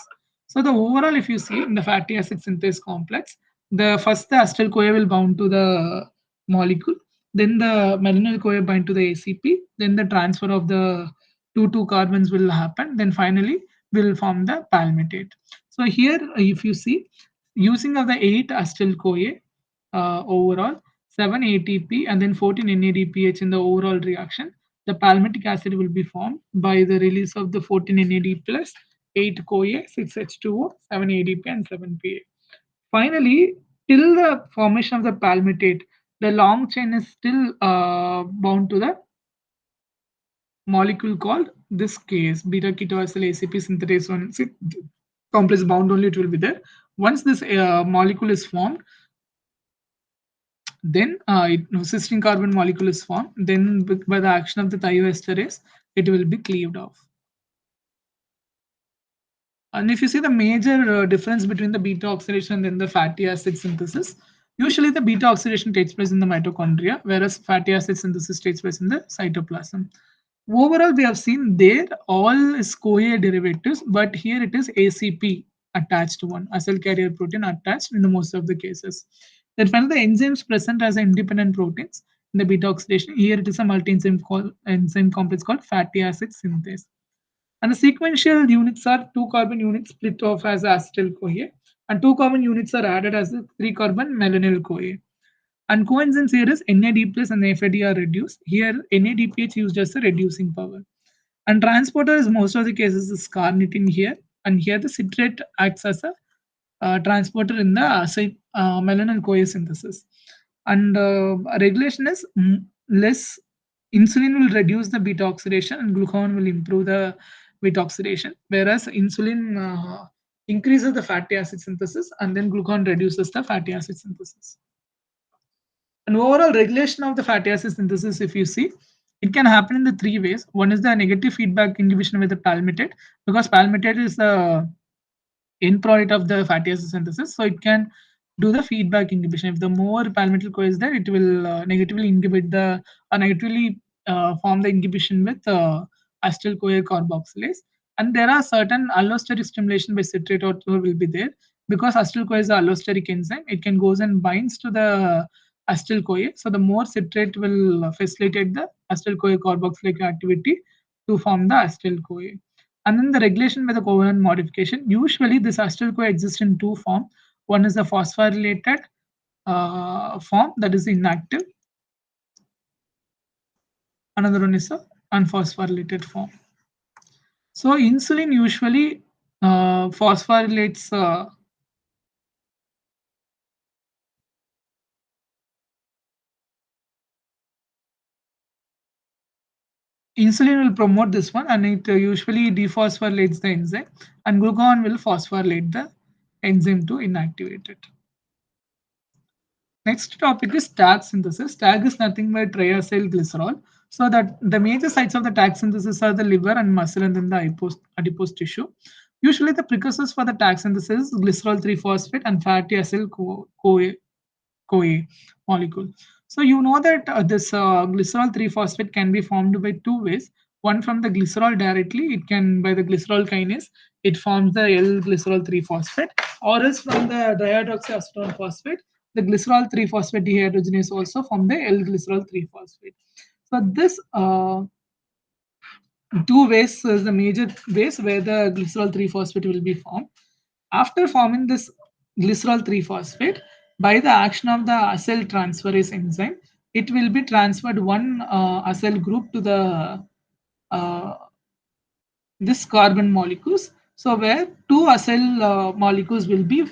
So the overall, if you see in the fatty acid synthase complex, the first the acetyl CoA will bound to the molecule, then the melanin CoA bind to the ACP, then the transfer of the two carbons will happen, then finally will form the palmitate. So here, if you see, using of the 8 acetyl CoA overall, 7 ATP and then 14 NADPH in the overall reaction, the palmitic acid will be formed by the release of the 14 NAD plus 8 CoA, 6 H2O, 7 ADP and 7 PA. Finally, till the formation of the palmitate, the long chain is still bound to the molecule called this case beta ketoacyl ACP synthetase 1 complex bound only it will be there. Once this molecule is formed, then cysteine carbon molecule is formed. Then by the action of the thioesterase, it will be cleaved off. And if you see the major difference between the beta oxidation and then the fatty acid synthesis, usually the beta oxidation takes place in the mitochondria, whereas fatty acid synthesis takes place in the cytoplasm. Overall, we have seen there all is CoA derivatives, but here it is ACP attached one, acyl carrier protein attached in the most of the cases. Then finally, the enzymes present as independent proteins in the beta oxidation. Here it is a multi-enzyme enzyme complex called fatty acid synthase. And the sequential units are 2 carbon units split off as acetyl CoA, and 2 carbon units are added as a 3 carbon malonyl CoA. And coenzymes here is NAD plus and FAD are reduced. Here NADPH used as a reducing power. And transporter is most of the cases is carnitine here, and here the citrate acts as a transporter in the melanin CoA synthesis. And regulation is less insulin will reduce the beta oxidation and glucagon will improve the beta oxidation, whereas insulin increases the fatty acid synthesis and then glucagon reduces the fatty acid synthesis. And overall regulation of the fatty acid synthesis, if you see, it can happen in the three ways. One is the negative feedback inhibition with the palmitate, because palmitate is the end product of the fatty acid synthesis. So it can do the feedback inhibition. If the more palmitate CoA is there, it will negatively inhibit the or negatively form the inhibition with acetyl CoA carboxylase. And there are certain allosteric stimulation by citrate also will be there, because acetyl CoA is an allosteric enzyme. It can goes and binds to the acetyl CoA. So the more citrate will facilitate the acetyl CoA carboxylate activity to form the acetyl CoA. And then the regulation by the covalent modification. Usually, this acetyl CoA exists in two forms. One is the phosphorylated form, that is inactive. Another one is a unphosphorylated form. So insulin usually phosphorylates insulin will promote this one, and it usually dephosphorylates the enzyme, and glucagon will phosphorylate the enzyme to inactivate it. Next topic is tag synthesis. Tag is nothing but triacyl glycerol. So that the major sites of the tag synthesis are the liver and muscle and then the adipose tissue. Usually the precursors for the tag synthesis is glycerol 3-phosphate and fatty acyl CoA molecule. So you know that this glycerol 3-phosphate can be formed by two ways. One from the glycerol directly, it can by the glycerol kinase, it forms the L-glycerol 3-phosphate, or else from the dihydroxyacetone phosphate, the glycerol 3-phosphate dehydrogenase also form the L-glycerol 3-phosphate. So this two ways is the major ways where the glycerol 3 phosphate will be formed. After forming this glycerol 3 phosphate, by the action of the acyl transferase enzyme, it will be transferred one acyl group to the uh, this carbon molecules. So where two acyl molecules will be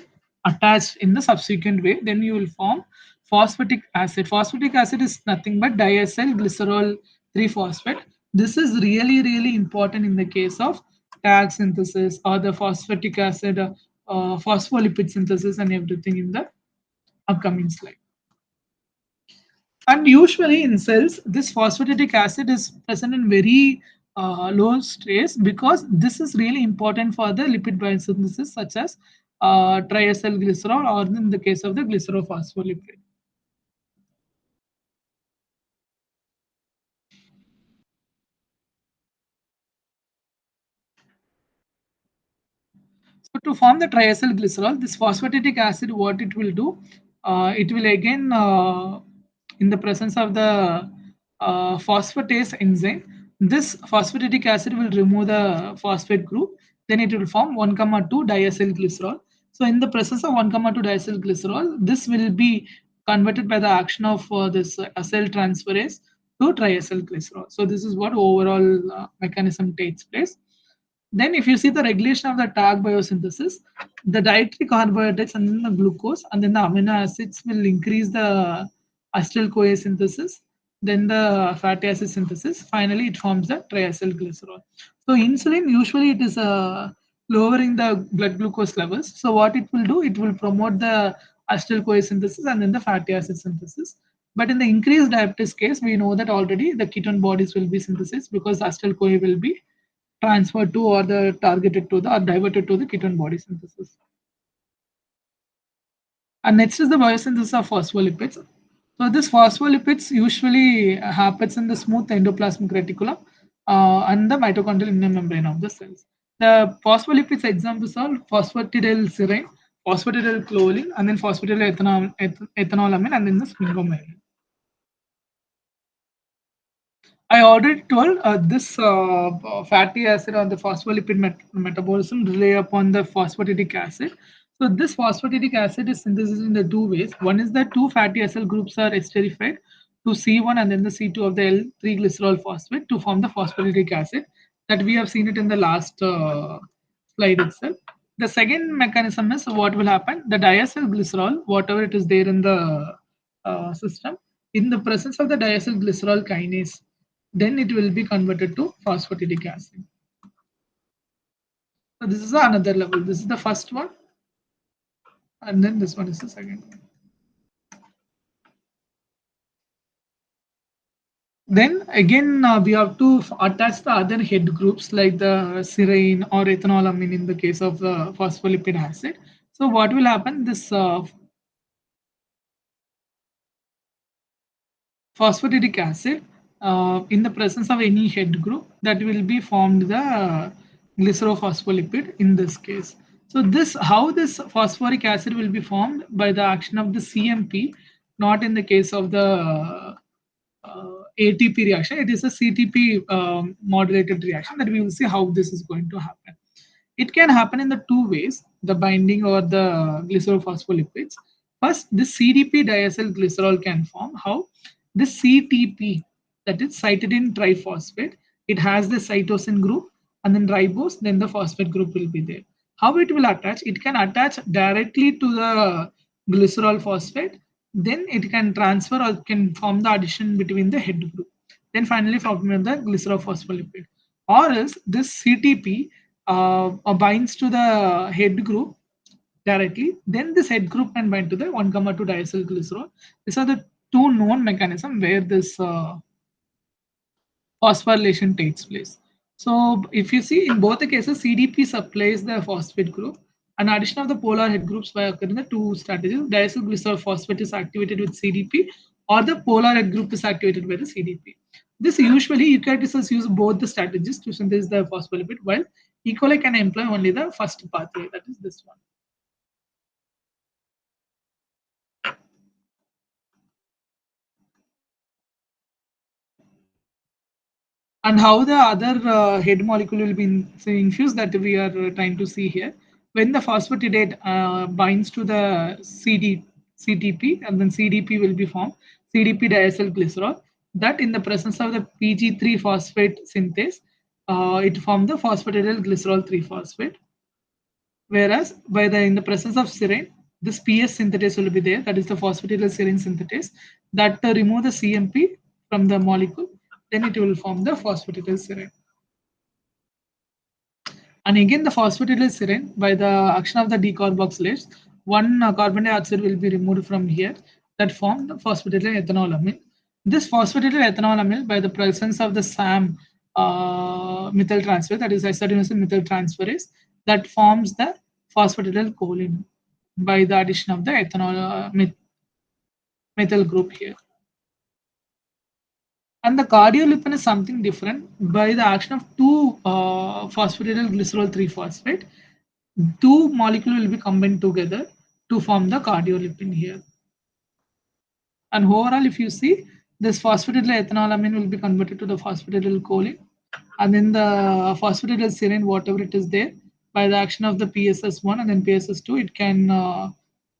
attached in the subsequent way, then you will form phosphatic acid. Phosphatic acid is nothing but diacyl glycerol 3 phosphate. This is really important in the case of tag synthesis or the phosphatic acid phospholipid synthesis and everything in the upcoming slide. And usually in cells, this phosphatidic acid is present in very low stress because this is really important for the lipid biosynthesis, such as triacylglycerol or in the case of the glycerophospholipid. So to form the triacylglycerol, this phosphatidic acid, what it will do, it will again, in the presence of the phosphatase enzyme, this phosphatidic acid will remove the phosphate group. Then it will form 1, 2 diacylglycerol. So in the presence of 1, 2 diacylglycerol, this will be converted by the action of this acyl transferase to triacylglycerol. So this is what overall mechanism takes place. Then, if you see the regulation of the tag biosynthesis, the dietary carbohydrates and then the glucose and then the amino acids will increase the acetyl CoA synthesis, then the fatty acid synthesis. Finally, it forms the triacylglycerol. So, insulin usually it is lowering the blood glucose levels. So, what it will do, it will promote the acetyl CoA synthesis and then the fatty acid synthesis. But in the increased diabetes case, we know that already the ketone bodies will be synthesized because acetyl CoA will be transferred to or the targeted to the or diverted to the ketone body synthesis. And next is the biosynthesis of phospholipids. So this phospholipids usually happens in the smooth endoplasmic reticulum and the mitochondrial inner membrane of the cells. The phospholipids examples are phosphatidylserine, phosphatidylcholine, and then ethanolamine, and then the sphingomyelin. I already told this fatty acid or the phospholipid metabolism rely upon the phosphatidic acid. So this phosphatidic acid is synthesized in the two ways. One is that two fatty acyl groups are esterified to C1 and then the C2 of the L3 glycerol phosphate to form the phosphatidic acid that we have seen it in the last slide itself. The second mechanism is what will happen. The diacyl glycerol, whatever it is there in the system, in the presence of the diacyl glycerol kinase, then it will be converted to phosphatidic acid. So this is another level. This is the first one, and then this one is the second one. Then again, we have to attach the other head groups like the serine or ethanolamine in the case of the phospholipid acid. So what will happen? This phosphatidic acid in the presence of any head group that will be formed the glycerophospholipid in this case. So this how this phosphoric acid will be formed by the action of the CMP, not in the case of the ATP reaction. It is a CTP modulated reaction that we will see how this is going to happen. It can happen in the two ways, the binding or the glycerophospholipids. First, this CDP diacyl glycerol can form. How? This CTP, that is cytidine triphosphate, it has the cytosine group and then ribose, then the phosphate group will be there. How it will attach? It can attach directly to the glycerol phosphate, then it can transfer or can form the addition between the head group. Then finally form the glycerophospholipid. Or else this CTP binds to the head group directly, then this head group can bind to the 1, 2 diacyl glycerol. These are the two known mechanisms where this phosphorylation takes place. So if you see in both the cases, CDP supplies the phosphate group. An addition of the polar head groups by occurring the two strategies. Diacyl glycerol phosphate is activated with CDP, or the polar head group is activated by the CDP. This usually eukaryotic cells use both the strategies to synthesize the phospholipid, while E. coli can employ only the first pathway, that is this one. And how the other head molecule will be infused, that we are trying to see here. When the phosphatidate binds to the CTP, and then CDP will be formed, CDP diacyl glycerol, that in the presence of the PG3 phosphate synthase, it formed the phosphatidyl glycerol 3 phosphate. Whereas in the presence of serine, this PS synthetase will be there, that is the phosphatidyl serine synthetase, that remove the CMP from the molecule, then it will form the phosphatidyl serine. And again, the phosphatidylserine, by the action of the decarboxylase, one carbon dioxide will be removed from here, that form the phosphatidylethanolamine. This phosphatidylethanolamine, by the presence of the SAM methyl transfer, that is acetylmethylmethyl methyl transferase, that forms the phosphatidylcholine by the addition of the ethanol methyl group here. And the cardiolipin is something different. By the action of two phosphatidylglycerol 3 phosphate, two molecules will be combined together to form the cardiolipin here. And overall, if you see, this phosphatidylethanolamine will be converted to the phosphatidylcholine, and then the phosphatidylserine, whatever it is there, by the action of the PSS1 and then PSS2, it can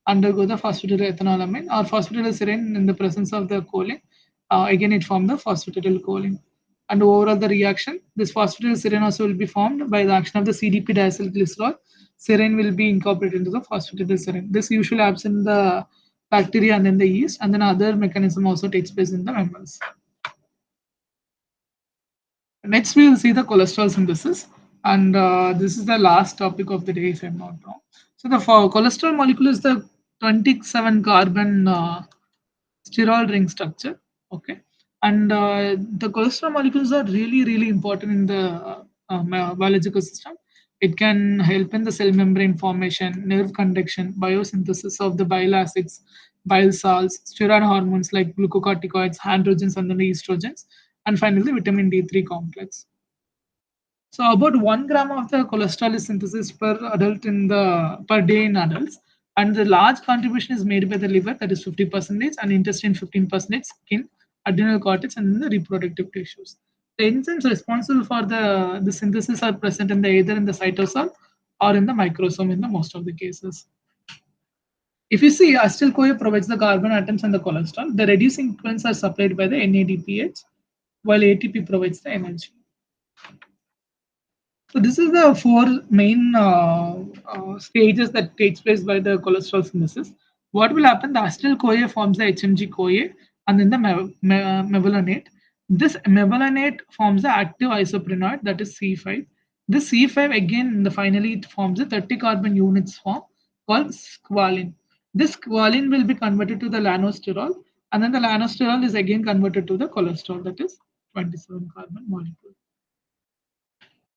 undergo the phosphatidylethanolamine or phosphatidylserine in the presence of the choline. Again, it forms the phosphatidylcholine. And overall, the reaction, this phosphatidylserine also will be formed by the action of the CDP diacylglycerol. Serine will be incorporated into the phosphatidylserine. This usually happens in the bacteria and then the yeast, and then other mechanism also takes place in the mammals. Next, we will see the cholesterol synthesis, and this is the last topic of the day, if I'm not wrong. So, the cholesterol molecule is the 27 carbon steroid ring structure. Okay, and the cholesterol molecules are really important in the biological system. It can help in the cell membrane formation, nerve conduction, biosynthesis of the bile acids, bile salts, steroid hormones like glucocorticoids, androgens, and then the estrogens, and finally vitamin D3 complex. So about 1 gram of the cholesterol is synthesized per adult in the per day in adults, and the large contribution is made by the liver, that is 50%, and intestine 15%, skin, adrenal cortex, and the reproductive tissues. The enzymes responsible for the synthesis are present in the either in the cytosol or in the microsome in the most of the cases. If you see, acetyl-CoA provides the carbon atoms and the cholesterol. The reducing sequence are supplied by the NADPH, while ATP provides the energy. So this is the four main stages that takes place by the cholesterol synthesis. What will happen? The acetyl-CoA forms the HMG-CoA and then the mevalonate. This mevalonate forms the active isoprenoid, that is C5. This C5 again, finally it forms a 30 carbon units form called squalene. This squalene will be converted to the lanosterol, and then the lanosterol is again converted to the cholesterol, that is 27 carbon molecule.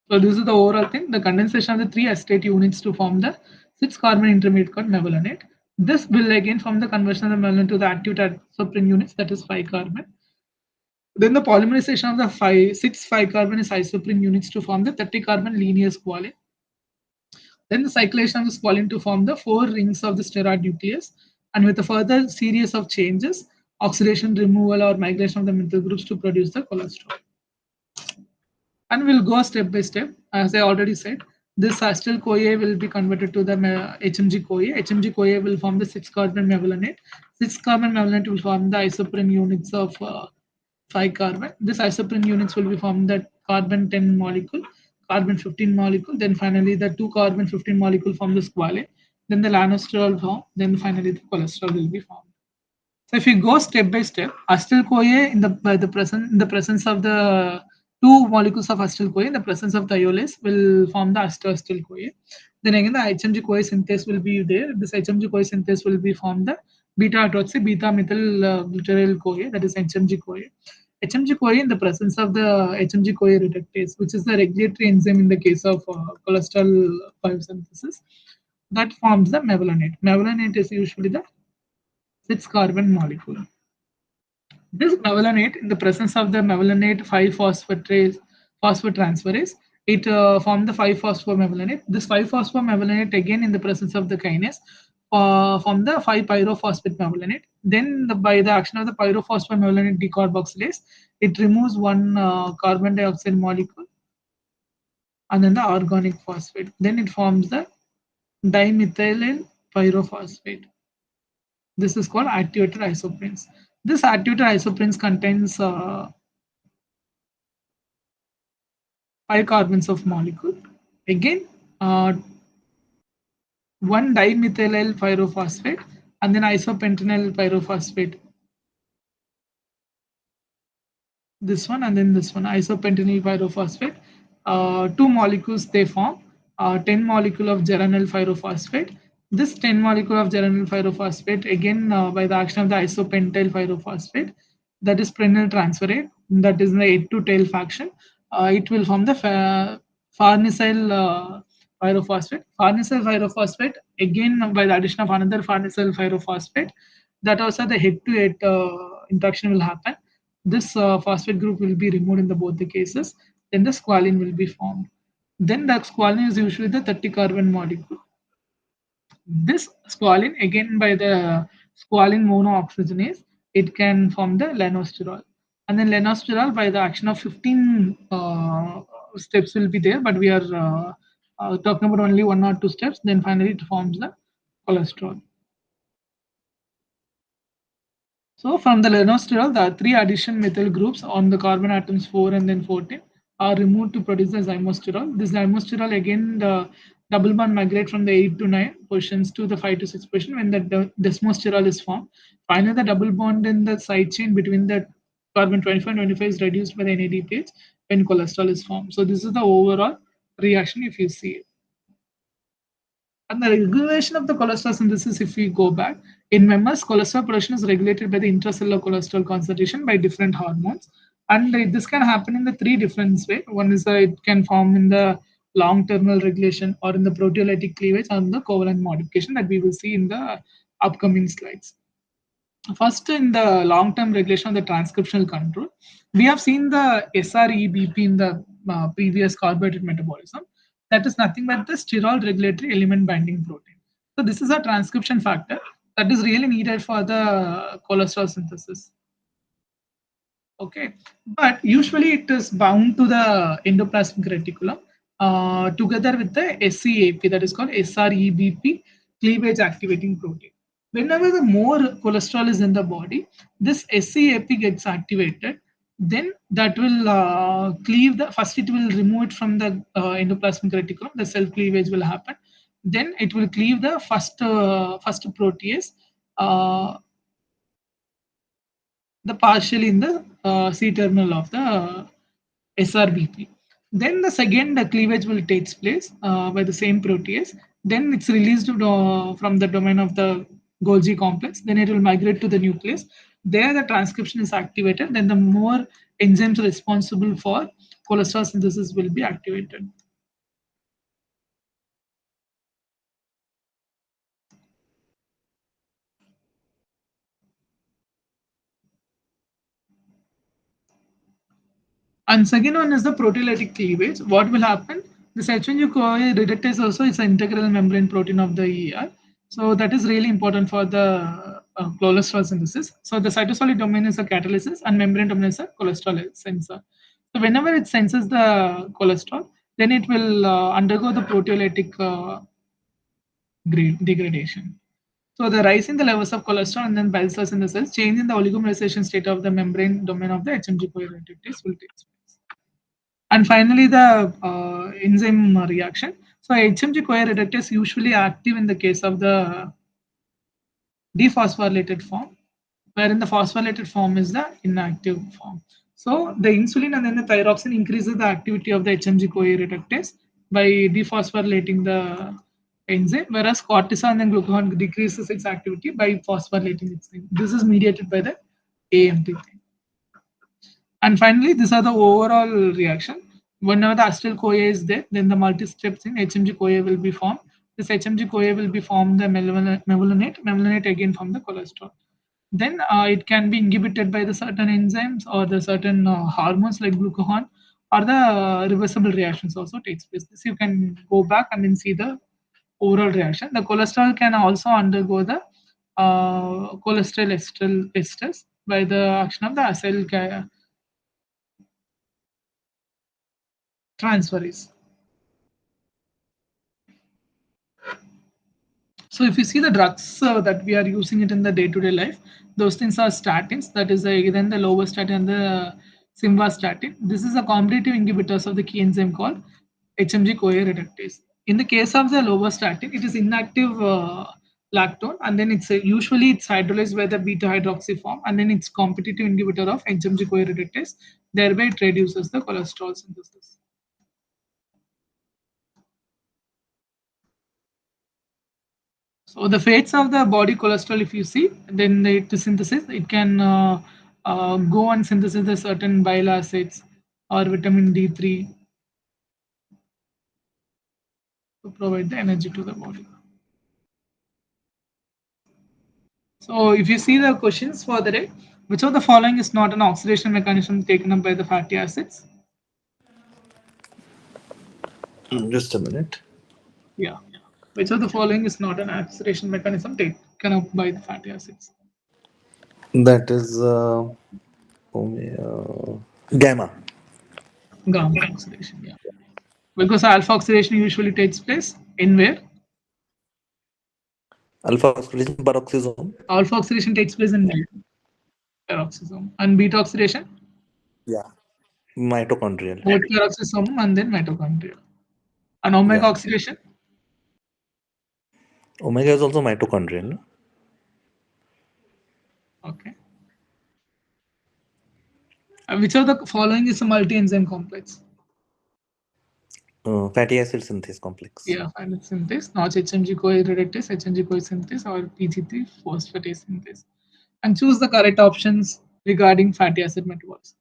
So this is the overall thing. The condensation of the three acetate units to form the 6 carbon intermediate called mevalonate. This will again form the conversion of the mevalonate to the active isoprene units, that is 5 carbon. Then the polymerization of the 5 carbon is isoprene units to form the 30 carbon linear squalene. Then the cyclation of the squalene to form the 4 rings of the steroid nucleus, and with a further series of changes, oxidation, removal, or migration of the methyl groups to produce the cholesterol. And we'll go step by step. As I already said, this acetyl CoA will be converted to the HMG CoA. HMG CoA will form the 6 carbon mevalonate. 6 carbon mevalonate will form the isoprene units of 5 carbon. This isoprene units will be formed the carbon 10 molecule, carbon 15 molecule, then finally the 2 carbon 15 molecule form the squalane, then the lanosterol form, then finally the cholesterol will be formed. So if you go step by step, acetyl-CoA in the presence of the two molecules of acetyl-CoA in the presence of thiolase will form the acetyl-CoA. Then again the HMG-CoA synthase will be there. This HMG-CoA synthase will be formed the beta-hydroxy beta-methyl glutaryl-CoA, that is HMG-CoA. HMG-CoA in the presence of the HMG-CoA reductase, which is the regulatory enzyme in the case of cholesterol biosynthesis, that forms the mevalonate. Mevalonate is usually the 6 carbon molecule. This mevalonate, in the presence of the mevalonate 5 phosphotransferase, it formed the 5 phosphomevalonate. This 5 phosphomevalonate again in the presence of the kinase from the 5-pyrophosphate mevalonate. Then, by the action of the pyrophosphate mevalonate decarboxylase, it removes one carbon dioxide molecule and then the organic phosphate. Then it forms the dimethyl pyrophosphate. This is called activated isoprenes. This activated isoprenes contains 5 carbons of molecule. Again, one dimethyl pyrophosphate and then isopentenyl pyrophosphate, this one and then this one, isopentenyl pyrophosphate. Two molecules they form, 10 molecule of geranyl pyrophosphate. This 10 molecule of geranyl pyrophosphate, again by the action of the isopentyl pyrophosphate, that is prenyl transferate, that is the 8 to tail faction. It will form the farnesyl pyrophosphate. Farnesyl pyrophosphate, again by the addition of another farnesyl pyrophosphate, that also the head to head interaction will happen. This phosphate group will be removed in the both the cases. Then the squalene will be formed. Then the squalene is usually the 30 carbon molecule. This squalene, again by the squalene monooxygenase, it can form the lanosterol. And then lanosterol, by the action of 15 steps will be there, but we are talking about only 1 or 2 steps. Then finally it forms the cholesterol. So from the lanosterol, the three addition methyl groups on the carbon atoms 4 and then 14 are removed to produce the zymosterol. This zymosterol, again the double bond migrate from the 8 to 9 positions to the 5 to 6 position when the desmosterol is formed. Finally, the double bond in the side chain between the carbon 25 and 25 is reduced by the NADPH when cholesterol is formed. So this is the overall reaction if you see it. And the regulation of the cholesterol synthesis, if we go back, in mammals, cholesterol production is regulated by the intracellular cholesterol concentration by different hormones. And this can happen in the three different ways. One is it can form in the long terminal regulation or in the proteolytic cleavage or in the covalent modification that we will see in the upcoming slides. First, in the long-term regulation of the transcriptional control, we have seen the SREBP in the previous carbohydrate metabolism. That is nothing but the sterol regulatory element binding protein. So this is a transcription factor that is really needed for the cholesterol synthesis. Okay, but usually it is bound to the endoplasmic reticulum together with the SCAP, that is called SREBP cleavage activating protein. Whenever the more cholesterol is in the body, this SCAP gets activated. Then that will cleave the first. It will remove it from the endoplasmic reticulum. The cell cleavage will happen. Then it will cleave the first protease. The partial in the C terminal of the SRBP. Then the second cleavage will takes place by the same protease. Then it's released from the domain of the Golgi complex. Then it will migrate to the nucleus. There the transcription is activated. Then the more enzymes responsible for cholesterol synthesis will be activated. And second one is the proteolytic cleavage. What will happen? This H1 reductase also is an integral membrane protein of the ER. So that is really important for the cholesterol synthesis. So the cytosolic domain is a catalysis and membrane domain is a cholesterol sensor. So whenever it senses the cholesterol, then it will undergo the proteolytic degradation. So the rise in the levels of cholesterol and then bile cells in the cells, change in the oligomerization state of the membrane domain of the HMG-CoA reductase will take place. And finally, the enzyme reaction. So HMG-CoA reductase usually active in the case of the dephosphorylated form, wherein the phosphorylated form is the inactive form. So the insulin and then the thyroxine increases the activity of the HMG-CoA reductase by dephosphorylating the enzyme, whereas cortisol and then glucagon decreases its activity by phosphorylating its enzyme. This is mediated by the AMP. And finally, these are the overall reaction. Whenever the acetyl CoA is there, then the multi-steps in HMG CoA will be formed. This HMG CoA will be formed the mevalonate again from the cholesterol. Then it can be inhibited by the certain enzymes or the certain hormones like glucagon, or the reversible reactions also takes place. This you can go back and then see the oral reaction. The cholesterol can also undergo the cholesterol esters by the action of the transferase. So if you see the drugs that we are using it in the day-to-day life, those things are statins. That is then the lovastatin and the simvastatin. This is a competitive inhibitors of the key enzyme called HMG-CoA reductase. In the case of the lovastatin, it is inactive lactone, and then usually it's hydrolyzed by the beta hydroxy form, and then it's competitive inhibitor of HMG-CoA reductase. Thereby, it reduces the cholesterol synthesis. So the fates of the body cholesterol, if you see, then the synthesis, it can go and synthesize the certain bile acids or vitamin D3 to provide the energy to the body. So if you see the questions for the day, which of the following is not an oxidation mechanism taken up by the fatty acids? Just a minute. Yeah. Which of the following is not an oxidation mechanism taken up by the fatty acids? That is gamma. Gamma oxidation, yeah. Because alpha oxidation usually takes place in where? Alpha oxidation, peroxisome. Alpha oxidation takes place in where? Peroxisome. And beta oxidation? Yeah. Mitochondrial. Both peroxisome and then mitochondria. And omega Yeah. oxidation? Omega is also mitochondrial. No? Okay. Which of the following is a multi-enzyme complex? Fatty acid synthase complex. Yeah, final synthase, not HMG-CoA reductase, HMG-CoA synthase, or PG3 phosphatase synthase. And choose the correct options regarding fatty acid metabolism.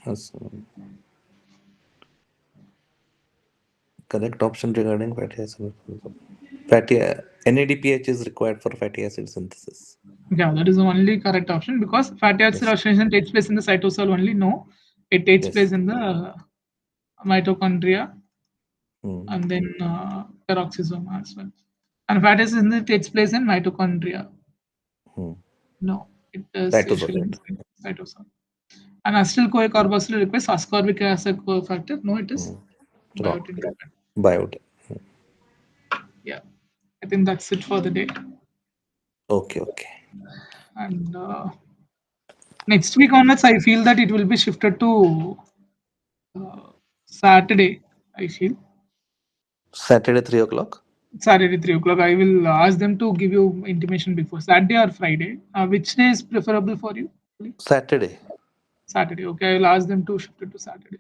Yes. Correct option regarding fatty acid. Fatty NADPH is required for fatty acid synthesis. Yeah, that is the only correct option because fatty acid Yes. oxidation takes place in the cytosol only. No, it takes Yes. place in the mitochondria Hmm. and then peroxisome as well. And fatty acid takes place in mitochondria. Hmm. No, it is Cytosol. usually in cytosol. And acetyl-CoA carboxyl requires ascorbic acid cofactor. No, it is Hmm. Wrong. biotin dependent. Biota. Yeah, I think that's it for the day. Okay. Okay. And next week onwards, I feel that it will be shifted to Saturday. I feel Saturday 3 o'clock. Saturday 3 o'clock. I will ask them to give you intimation before Saturday or Friday. Which day is preferable for you? Saturday. Saturday. Okay, I will ask them to shift it to Saturday.